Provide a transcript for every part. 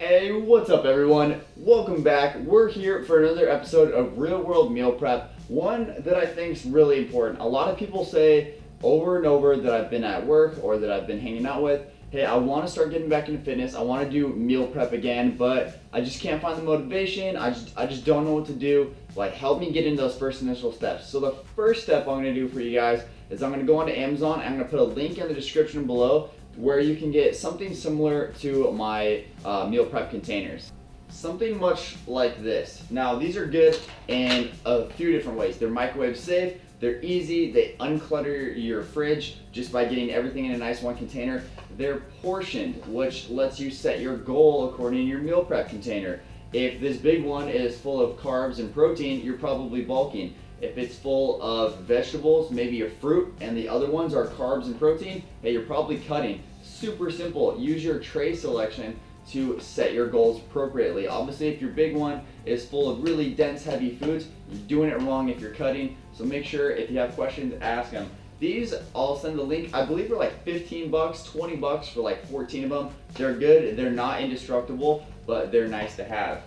Hey, what's up everyone? Welcome back. We're here for another episode of Real World Meal Prep, one that I think is really important. A lot of people say over and over that I've been at work or that I've been hanging out with, hey, I want to start getting back into fitness, I want to do meal prep again, but I just can't find the motivation, I just don't know what to do. Like, help me get into those first initial steps. So the first step I'm going to do for you guys is I'm going to go onto Amazon and I'm going to put a link in the description below where you can get something similar to my meal prep containers. Something much like this. Now, these are good in a few different ways. They're microwave safe, they're easy, they unclutter your fridge just by getting everything in a nice one container. They're portioned, which lets you set your goal according to your meal prep container. If this big one is full of carbs and protein, you're probably bulking. If it's full of vegetables, maybe a fruit, and the other ones are carbs and protein, hey, you're probably cutting. Super simple. Use your tray selection to set your goals appropriately. Obviously, if your big one is full of really dense, heavy foods, you're doing it wrong if you're cutting. So make sure if you have questions, ask them. These, I'll send the link. I believe they're like 15 bucks, 20 bucks for like 14 of them. They're good. They're not indestructible, but they're nice to have.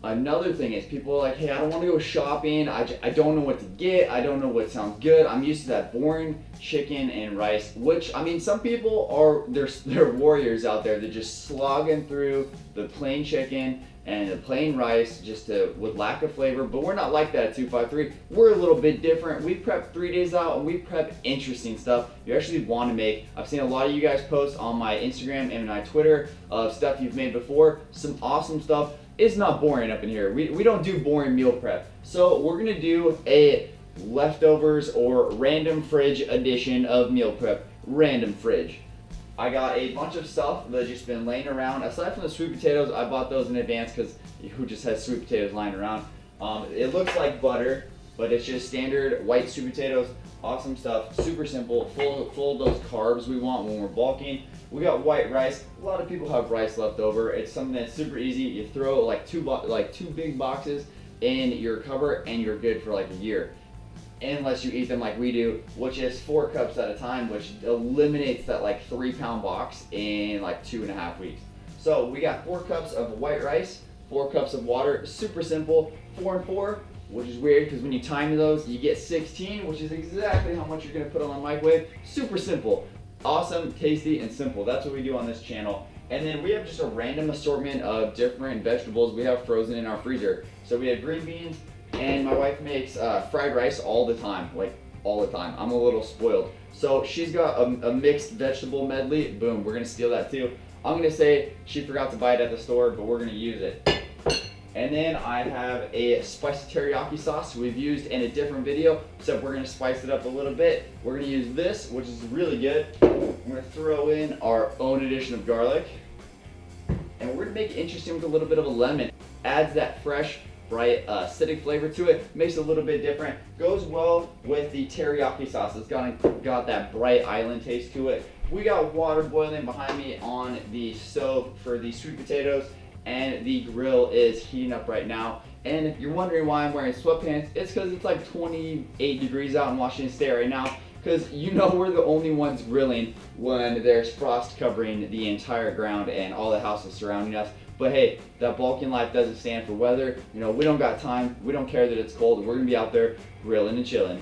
Another thing is people are like, hey, I don't want to go shopping. I don't know what to get. I don't know what sounds good. I'm used to that boring chicken and rice, which, I mean, some people are, they're warriors out there. They're just slogging through the plain chicken and the plain rice just with lack of flavor. But we're not like that at 253. We're a little bit different. We prep 3 days out and we prep interesting stuff you actually want to make. I've seen a lot of you guys post on my Instagram and my Twitter of stuff you've made before. Some awesome stuff. It's not boring up in here. We don't do boring meal prep. So we're gonna do a leftovers or random fridge edition of meal prep. Random fridge. I got a bunch of stuff that's just been laying around. Aside from the sweet potatoes, I bought those in advance because who just has sweet potatoes lying around? It looks like butter, but it's just standard white sweet potatoes. Awesome stuff, super simple, full of those carbs we want when we're bulking. We got white rice. A lot of people have rice left over. It's something that's super easy. You throw like two big boxes in your cupboard and you're good for like a year. Unless you eat them like we do, which is 4 cups at a time, which eliminates that like 3-pound box in like 2.5 weeks. So we got 4 cups of white rice, 4 cups of water, super simple, 4 and 4, which is weird because when you time those, you get 16, which is exactly how much you're gonna put on the microwave. Super simple, awesome, tasty, and simple. That's what we do on this channel. And then we have just a random assortment of different vegetables we have frozen in our freezer. So we have green beans, and my wife makes fried rice all the time, like all the time. I'm a little spoiled. So she's got a mixed vegetable medley. Boom, we're gonna steal that too. I'm gonna say she forgot to buy it at the store, but we're gonna use it. And then I have a spicy teriyaki sauce we've used in a different video, except we're gonna spice it up a little bit. We're gonna use this, which is really good. I'm gonna throw in our own addition of garlic. And we're gonna make it interesting with a little bit of a lemon. Adds that fresh, bright, acidic flavor to it. Makes it a little bit different. Goes well with the teriyaki sauce. It's got that bright island taste to it. We got water boiling behind me on the stove for the sweet potatoes. And the grill is heating up right now. And if you're wondering why I'm wearing sweatpants, it's because it's like 28 degrees out in Washington State right now. Because you know we're the only ones grilling when there's frost covering the entire ground and all the houses surrounding us. But hey, that bulking life doesn't stand for weather. You know, we don't got time. We don't care that it's cold. We're gonna be out there grilling and chilling.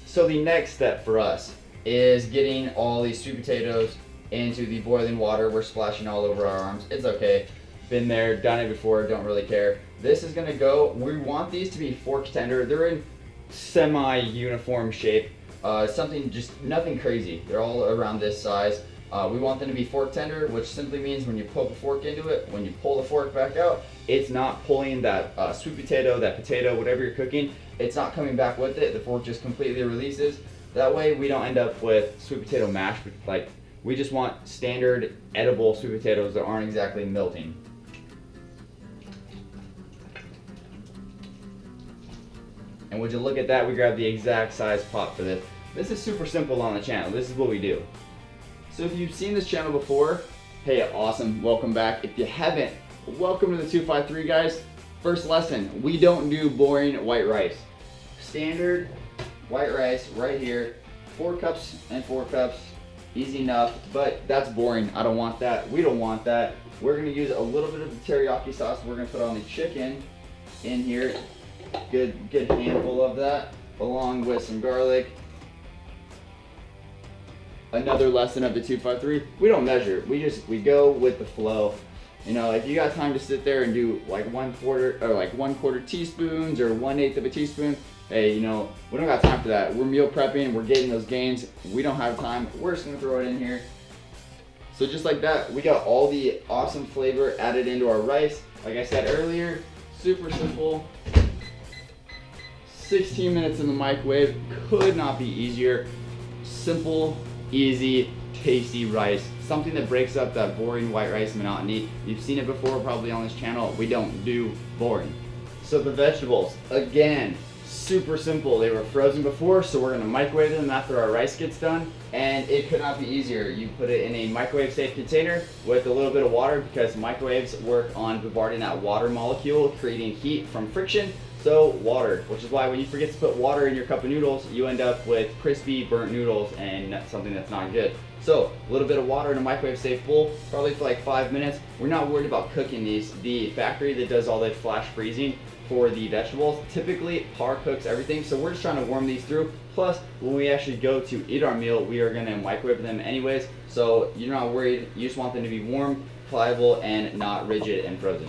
So the next step for us is getting all these sweet potatoes into the boiling water. We're splashing all over our arms. It's okay. Been there, done it before, don't really care. This is gonna go, we want these to be fork tender. They're in semi-uniform shape. Something, just nothing crazy. They're all around this size. We want them to be fork tender, which simply means when you poke a fork into it, when you pull the fork back out, it's not pulling that sweet potato, that potato, whatever you're cooking, it's not coming back with it. The fork just completely releases. That way we don't end up with sweet potato mash, like we just want standard edible sweet potatoes that aren't exactly melting. And would you look at that, we grabbed the exact size pot for this. This is super simple on the channel. This is what we do. So if you've seen this channel before, hey, awesome, welcome back. If you haven't, welcome to the 253 guys. First lesson, we don't do boring white rice. Standard white rice right here, 4 cups and 4 cups. Easy enough, but that's boring. I don't want that. We don't want that. We're gonna use a little bit of the teriyaki sauce. We're gonna put on the chicken in here. Good handful of that, along with some garlic. Another lesson of the 253. We don't measure. We go with the flow. You know, if you got time to sit there and do like 1/4 teaspoons or 1/8 of a teaspoon, hey, you know, we don't got time for that. We're meal prepping, we're getting those gains. We don't have time. We're just gonna throw it in here. So just like that, we got all the awesome flavor added into our rice. Like I said earlier, super simple. 16 minutes in the microwave, could not be easier. Simple, easy, tasty rice. Something that breaks up that boring white rice monotony. You've seen it before probably on this channel. We don't do boring. So the vegetables, again, super simple. They were frozen before, so we're gonna microwave them after our rice gets done, and it could not be easier. You put it in a microwave safe container with a little bit of water, because microwaves work on bombarding that water molecule, creating heat from friction. So water, which is why when you forget to put water in your cup of noodles, you end up with crispy, burnt noodles and something that's not good. So a little bit of water in a microwave safe bowl, probably for like 5 minutes. We're not worried about cooking these. The factory that does all the flash freezing for the vegetables typically par cooks everything, so we're just trying to warm these through. Plus, when we actually go to eat our meal, we are going to microwave them anyways, so you're not worried. You just want them to be warm, pliable, and not rigid and frozen.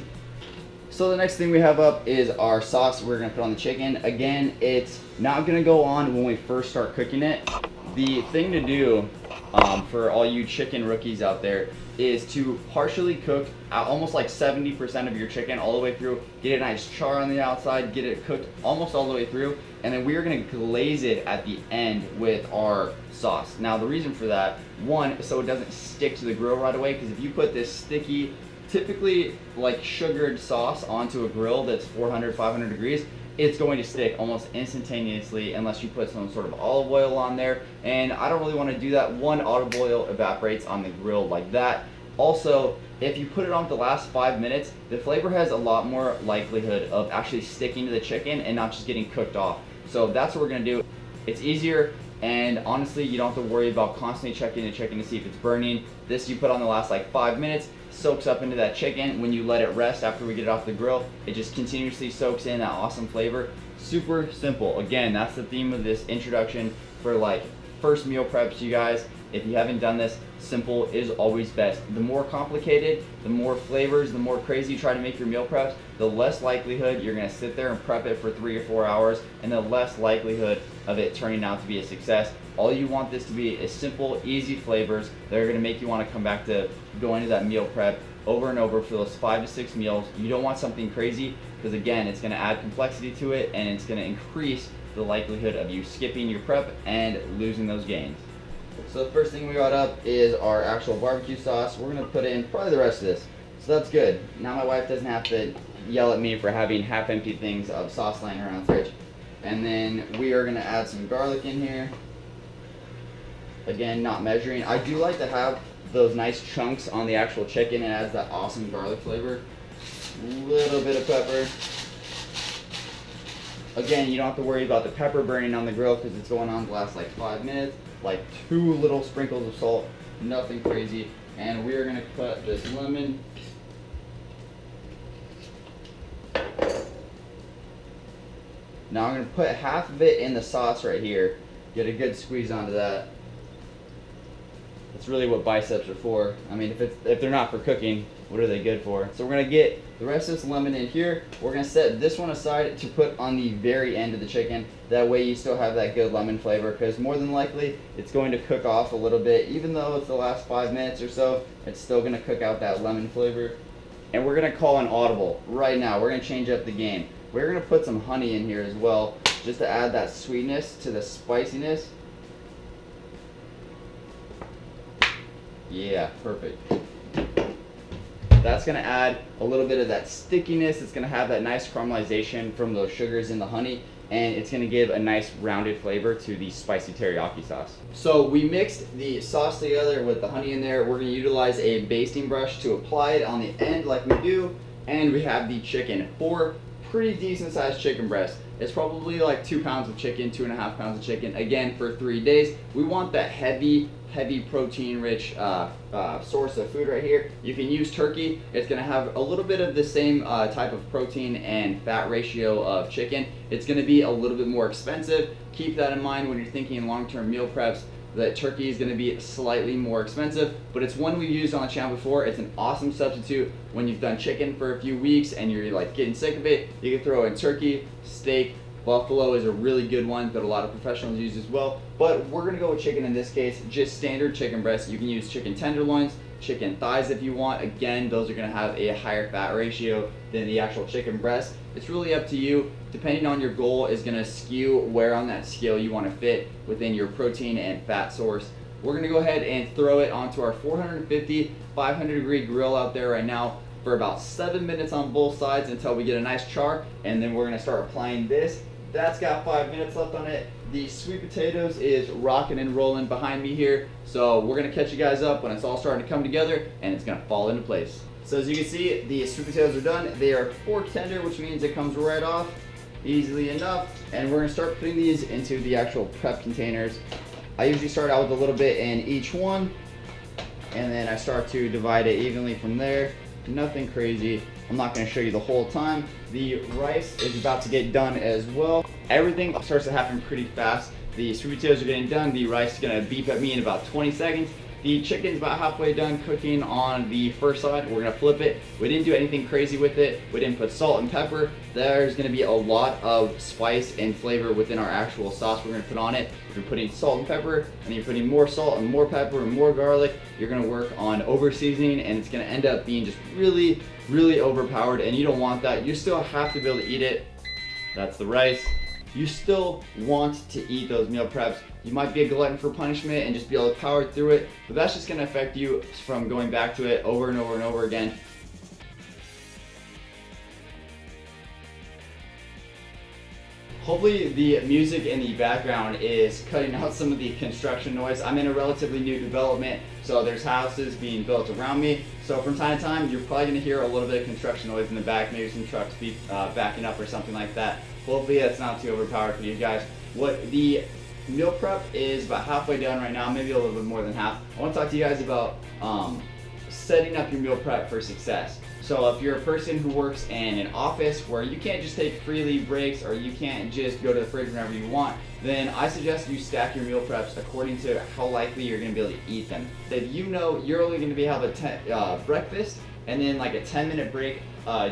So the next thing we have up is our sauce we're going to put on the chicken. Again, it's not going to go on when we first start cooking it. The thing to do for all you chicken rookies out there is to partially cook almost like 70% of your chicken all the way through, get a nice char on the outside, get it cooked almost all the way through, and then we are going to glaze it at the end with our sauce. Now the reason for that, one, so it doesn't stick to the grill right away, because if you put this sticky, typically like sugared sauce onto a grill that's 400, 500 degrees, it's going to stick almost instantaneously unless you put some sort of olive oil on there, and I don't really want to do that. One, olive oil evaporates on the grill like that. Also, if you put it on the last 5 minutes, the flavor has a lot more likelihood of actually sticking to the chicken and not just getting cooked off. So that's what we're going to do. It's easier, and honestly, you don't have to worry about constantly checking the chicken to see if it's burning. This you put on the last like 5 minutes, soaks up into that chicken. When you let it rest after we get it off the grill, it just continuously soaks in that awesome flavor. Super simple. Again, that's the theme of this introduction for like first meal preps, you guys. If you haven't done this, simple is always best. The more complicated, the more flavors, the more crazy you try to make your meal preps, the less likelihood you're gonna sit there and prep it for 3 or 4 hours, and the less likelihood of it turning out to be a success. All you want this to be is simple, easy flavors that are gonna make you wanna come back to going to that meal prep over and over for those 5 to 6 meals. You don't want something crazy, because again, it's gonna add complexity to it, and it's gonna increase the likelihood of you skipping your prep and losing those gains. So the first thing we got up is our actual barbecue sauce. We're gonna put in probably the rest of this. So that's good. Now my wife doesn't have to yell at me for having half-empty things of sauce lying around the fridge. And then we are gonna add some garlic in here. Again, not measuring. I do like to have those nice chunks on the actual chicken. It adds that awesome garlic flavor. Little bit of pepper. Again, you don't have to worry about the pepper burning on the grill because it's going on to last like 5 minutes. Like 2 little sprinkles of salt, nothing crazy. And we are gonna cut this lemon. Now I'm gonna put half of it in the sauce right here. Get a good squeeze onto that. That's really what biceps are for. I mean, if they're not for cooking, what are they good for? So we're gonna get the rest of this lemon in here. We're gonna set this one aside to put on the very end of the chicken. That way you still have that good lemon flavor, because more than likely it's going to cook off a little bit. Even though it's the last 5 minutes or so, it's still gonna cook out that lemon flavor. And we're gonna call an audible right now. We're gonna change up the game. We're gonna put some honey in here as well, just to add that sweetness to the spiciness. Yeah, perfect. That's gonna add a little bit of that stickiness. It's gonna have that nice caramelization from those sugars in the honey, and it's gonna give a nice rounded flavor to the spicy teriyaki sauce. So we mixed the sauce together with the honey in there. We're gonna utilize a basting brush to apply it on the end like we do, and we have the chicken. 4 pretty decent sized chicken breasts. It's probably like 2 pounds of chicken, 2.5 pounds of chicken. Again, for 3 days. We want that heavy heavy protein rich source of food right here. You can use turkey. It's going to have a little bit of the same type of protein and fat ratio of chicken. It's going to be a little bit more expensive. Keep that in mind when you're thinking long-term meal preps, that turkey is going to be slightly more expensive, but it's one we've used on the channel before. It's an awesome substitute when you've done chicken for a few weeks and you're like getting sick of it. You can throw in turkey, steak. Buffalo is a really good one that a lot of professionals use as well, but we're gonna go with chicken in this case, just standard chicken breast. You can use chicken tenderloins, chicken thighs if you want. Again, those are gonna have a higher fat ratio than the actual chicken breast. It's really up to you. Depending on your goal is gonna skew where on that scale you wanna fit within your protein and fat source. We're gonna go ahead and throw it onto our 450, 500 degree grill out there right now for about 7 minutes on both sides until we get a nice char, and then we're gonna start applying this. That's got 5 minutes left on it. The sweet potatoes is rocking and rolling behind me here. So we're gonna catch you guys up when it's all starting to come together and it's gonna fall into place. So as you can see, the sweet potatoes are done. They are fork tender, which means it comes right off easily enough. And we're gonna start putting these into the actual prep containers. I usually start out with a little bit in each one, and then I start to divide it evenly from there. Nothing crazy. I'm not going to show you the whole time. The rice is about to get done as well. Everything starts to happen pretty fast. The sweet potatoes are getting done. The rice is going to beep at me in about 20 seconds. The chicken's about halfway done cooking on the first side. We're gonna flip it. We didn't do anything crazy with it. We didn't put salt and pepper. There's gonna be a lot of spice and flavor within our actual sauce we're gonna put on it. You're putting salt and pepper, and then you're putting more salt and more pepper and more garlic. You're gonna work on over seasoning, and it's gonna end up being just really, really overpowered, and you don't want that. You still have to be able to eat it. That's the rice. You still want to eat those meal preps. You might be a glutton for punishment and just be able to power through it, but that's just gonna affect you from going back to it over and over and over again. Hopefully the music in the background is cutting out some of the construction noise. I'm in a relatively new development, so there's houses being built around me. So from time to time, you're probably gonna hear a little bit of construction noise in the back, maybe some trucks backing up or something like that. Hopefully that's not too overpowered for you guys. What the meal prep is about halfway done right now, maybe a little bit more than half. I want to talk to you guys about setting up your meal prep for success. So if you're a person who works in an office where you can't just take freely breaks, or you can't just go to the fridge whenever you want, then I suggest you stack your meal preps according to how likely you're going to be able to eat them. If you know you're only going to have a breakfast and then like a 10-minute break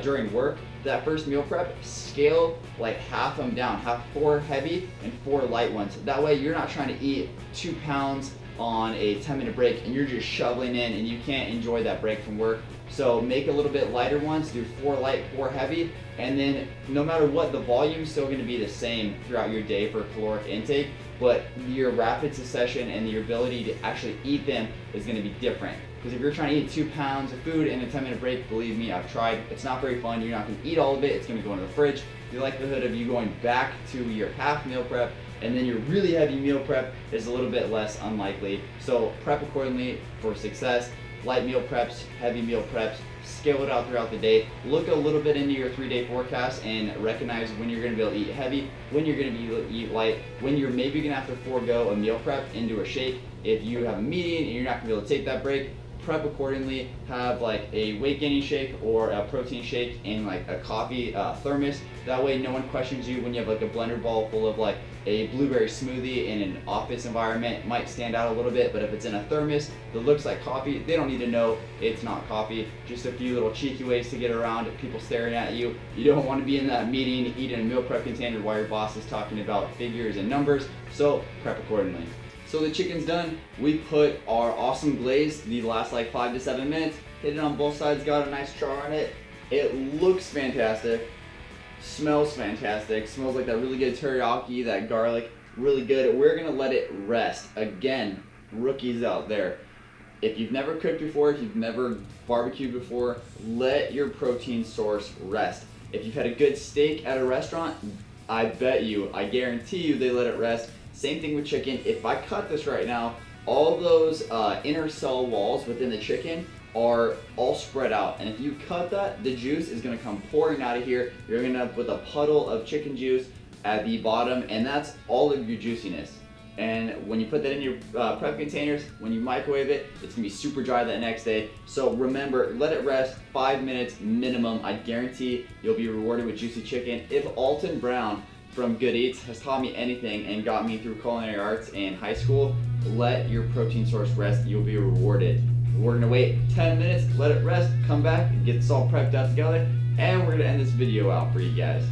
during work, that first meal prep, scale like half them down, have 4 heavy and 4 light ones. That way you're not trying to eat 2 pounds on a 10-minute break and you're just shoveling in and you can't enjoy that break from work. So make a little bit lighter ones, do 4 light, 4 heavy, and then no matter what, the volume is still gonna be the same throughout your day for caloric intake, but your rapid succession and your ability to actually eat them is gonna be different. Because if you're trying to eat 2 pounds of food in a 10-minute break, believe me, I've tried. It's not very fun. You're not going to eat all of it. It's going to go into the fridge. The likelihood of you going back to your half meal prep and then your really heavy meal prep is a little bit less unlikely. So prep accordingly for success. Light meal preps, heavy meal preps, scale it out throughout the day. Look a little bit into your 3-day forecast and recognize when you're going to be able to eat heavy, when you're going to be able to eat light, when you're maybe going to have to forego a meal prep into a shake. If you have a meeting and you're not going to be able to take that break, prep accordingly. Have like a weight gaining shake or a protein shake in like a coffee thermos. That way no one questions you when you have like a blender bowl full of like a blueberry smoothie in an office environment. It might stand out a little bit, but if it's in a thermos that looks like coffee, they don't need to know it's not coffee. Just a few little cheeky ways to get around people staring at you. You don't want to be in that meeting eating a meal prep container while your boss is talking about figures and numbers, so prep accordingly. So the chicken's done. We put our awesome glaze the last like 5 to 7 minutes, hit it on both sides, got a nice char on it. It looks fantastic, smells fantastic, smells like that really good teriyaki, that garlic, really good. We're gonna let it rest. Again, rookies out there, if you've never cooked before, if you've never barbecued before, let your protein source rest. If you've had a good steak at a restaurant, I guarantee you they let it rest. Same thing with chicken. If I cut this right now, all those inner cell walls within the chicken are all spread out. And if you cut that, the juice is gonna come pouring out of here. You're gonna end up with a puddle of chicken juice at the bottom, and that's all of your juiciness. And when you put that in your prep containers, when you microwave it, it's gonna be super dry that next day. So remember, let it rest 5 minutes minimum. I guarantee you'll be rewarded with juicy chicken. If Alton Brown from Good Eats has taught me anything and got me through culinary arts in high school, let your protein source rest, you'll be rewarded. We're gonna wait 10 minutes, let it rest, come back, get this all prepped out together, and we're gonna end this video out for you guys.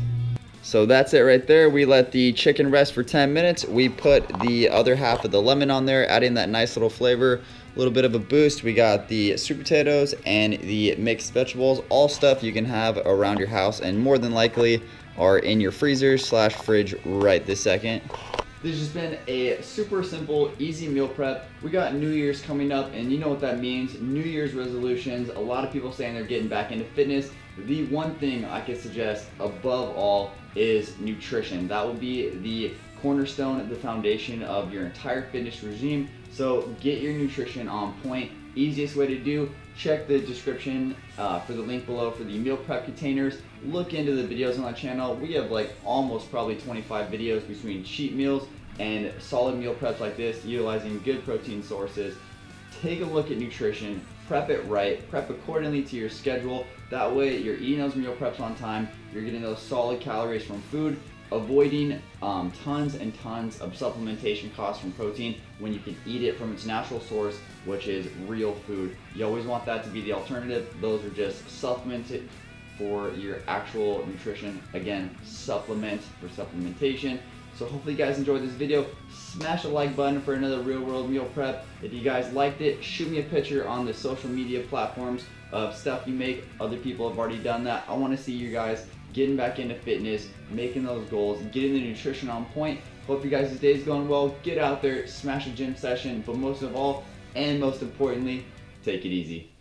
So that's it right there. We let the chicken rest for 10 minutes. We put the other half of the lemon on there, adding that nice little flavor, a little bit of a boost. We got the sweet potatoes and the mixed vegetables, all stuff you can have around your house and more than likely are in your freezer / fridge right this second. This has been a super simple, easy meal prep. We got New Year's coming up, and you know what that means. New Year's resolutions. A lot of people saying they're getting back into fitness. The one thing I could suggest above all is nutrition. That will be the cornerstone, the foundation of your entire fitness regime. So get your nutrition on point. Easiest way to do, check the description for the link below for the meal prep containers. Look into the videos on the channel. We have like almost probably 25 videos between cheat meals and solid meal preps like this, utilizing good protein sources. Take a look at nutrition, prep it right, prep accordingly to your schedule. That way you're eating those meal preps on time, you're getting those solid calories from food, avoiding tons and tons of supplementation costs from protein when you can eat it from its natural source, which is real food. You always want that to be the alternative. Those are just supplemented for your actual nutrition. Again, supplement for supplementation. So hopefully you guys enjoyed this video. Smash the like button for another real world meal prep. If you guys liked it, shoot me a picture on the social media platforms of stuff you make. Other people have already done that. I want to see you guys getting back into fitness, making those goals, getting the nutrition on point. Hope you guys' day is going well. Get out there, smash a gym session, but most of all, and most importantly, take it easy.